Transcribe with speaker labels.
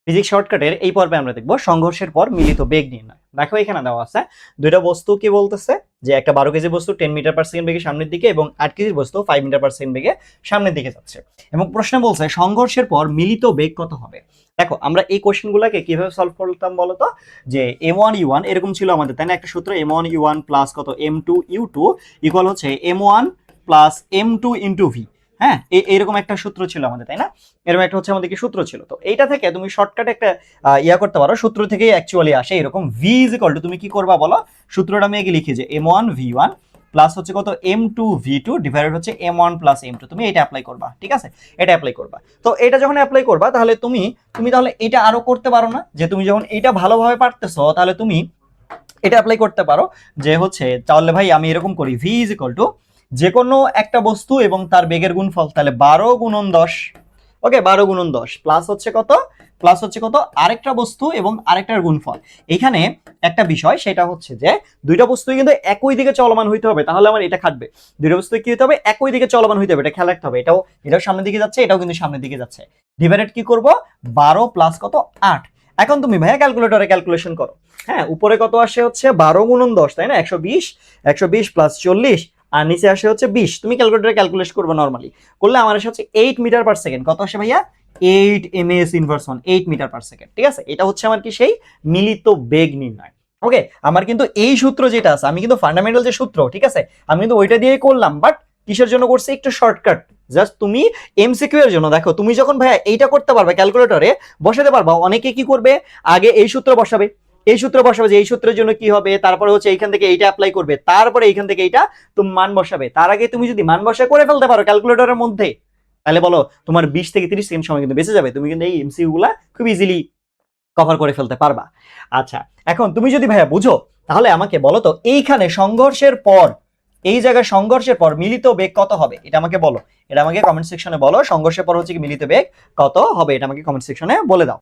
Speaker 1: Physics শর্টকাটের এই পর্বে আমরা দেখব সংঘর্ষের পর মিলিত বেগ নির্ণয়। দেখো এখানে দেওয়া আছে দুইটা বস্তু কি বলতেছে যে একটা 12 কেজি বস্তু 10 মিটার পার সেকেন্ড বেগে সামনের দিকে এবং 8 কেজির বস্তু 5 মিটার পার সেকেন্ড বেগে সামনের দিকে যাচ্ছে এবং প্রশ্ন বলছে সংঘর্ষের পর মিলিত বেগ কত হবে। দেখো আমরা এই কোশ্চেনগুলোকে কিভাবে সলভ করতাম বলতো, যে m1 u1 এরকম ছিল আমাদের, তাই না? একটা সূত্র m1 u1 প্লাস কত m2 u2 ইকুয়াল হচ্ছে m1 plus m2 into v। হ্যাঁ, এইরকম একটা সূত্র ছিল আমাদের, তাই না? এরকম একটা হচ্ছে আমাদের কি সূত্র ছিল। তো এইটা থেকে তুমি শর্টকাটে একটা ইয়া করতে পারো, সূত্র থেকেই অ্যাকচুয়ালি আসে এরকম v ইজ ইকুয়াল টু, তুমি কি করবা বলো, সূত্রটা আমি আগে লিখি যে m1 v1 প্লাস হচ্ছে কত m2 v2 ডিভাইডেড হচ্ছে m1 প্লাস m2। তুমি এটা অ্যাপ্লাই করবা, ঠিক আছে? এটা অ্যাপ্লাই করবা। তো এটা যখন অ্যাপ্লাই করবা তাহলে তুমি তুমি তাহলে এটা আরো করতে পারো না, যে তুমি যখন এটা ভালোভাবে পারতেছো তাহলে তুমি এটা অ্যাপ্লাই করতে পারো যে হচ্ছে তাহলে ভাই আমি এরকম করি v ইজ ইকুয়াল টু যে কোনো একটা বস্তু এবং তার বেগের গুণফল, তাহলে 12 গুণন 10। ওকে, 12 গুণন 10 প্লাস হচ্ছে কত, প্লাস হচ্ছে কত আরেকটা বস্তু এবং আরেকটার গুণফল। এখানে একটা বিষয় সেটা হচ্ছে যে দুইটা বস্তুই কিন্তু একই দিকে চলমান হইতে হবে, তাহলে আমার এটা খাটবে। দুইটা বস্তু কি হতে হবে, একই দিকে চলমান হইতে হবে, এটা খেয়াল রাখতে হবে। এটাও সামনের দিকে যাচ্ছে, এটাও কিন্তু সামনের দিকে যাচ্ছে। ডিভাইডেড কি করব, 12 প্লাস কত 8। এখন তুমি ভাইয়া ক্যালকুলেটরে ক্যালকুলেশন করো। হ্যাঁ, উপরে কত আসে হচ্ছে 12 গুণন 10, তাই না? 120, 120 প্লাস 40 আর নিচে আসে হচ্ছে 20। তুমি ক্যালকুলেটরে ক্যালকুলেট করবে নরমালি, করলে আমার আসে হচ্ছে 8 মিটার পার সেকেন্ড। কত আসে ভাইয়া? 8 ms inverse 1, 8 metre per second. ঠিক আছে, এটা হচ্ছে আমার কি সেই মিলিত বেগ নির্ণয়। ওকে, আমার কিন্তু এই সূত্র যেটা আছে, আমি কিন্তু ফান্ডামেন্টাল যে সূত্র, ঠিক আছে, আমি কিন্তু ওইটা দিয়েই করলাম, বাট কিসের জন্য করছি, একটু শর্টকাট জাস্ট তুমি এমসিকিউ এর জন্য। দেখো তুমি যখন ভাইয়া এইটা করতে পারবে ক্যালকুলেটরে বসাতে পারবা, অনেকে কি করবে আগে এই সূত্র বসাবে, এই সূত্র বসাবে যে এই সূত্রের জন্য কি হবে, তারপরে হচ্ছে এইখান থেকে এইটা অ্যাপ্লাই করবে, তারপরে এইখান থেকে এইটা তুমি মান বসাবে। তার আগে তুমি যদি মান বসা করে ফেলতে পারো ক্যালকুলেটরের মধ্যে, তাহলে বলো তোমার 20 থেকে 30 সেকেন্ড সময় কিন্তু বেঁচে যাবে, তুমি কিন্তু এই এমসিকিউ গুলা খুব ইজিলি কভার করে ফেলতে পারবা। আচ্ছা, এখন তুমি যদি ভাইয়া বুঝো তাহলে আমাকে বলো তো এইখানে সংঘর্ষের পর, এই জায়গায় সংঘর্ষের পর মিলিত বেগ কত হবে, এটা আমাকে বলো। এটা আমাকে কমেন্ট সেকশনে বলো, সংঘর্ষের পর হচ্ছে কি মিলিত বেগ কত হবে, এটা আমাকে কমেন্ট সেকশনে বলে দাও।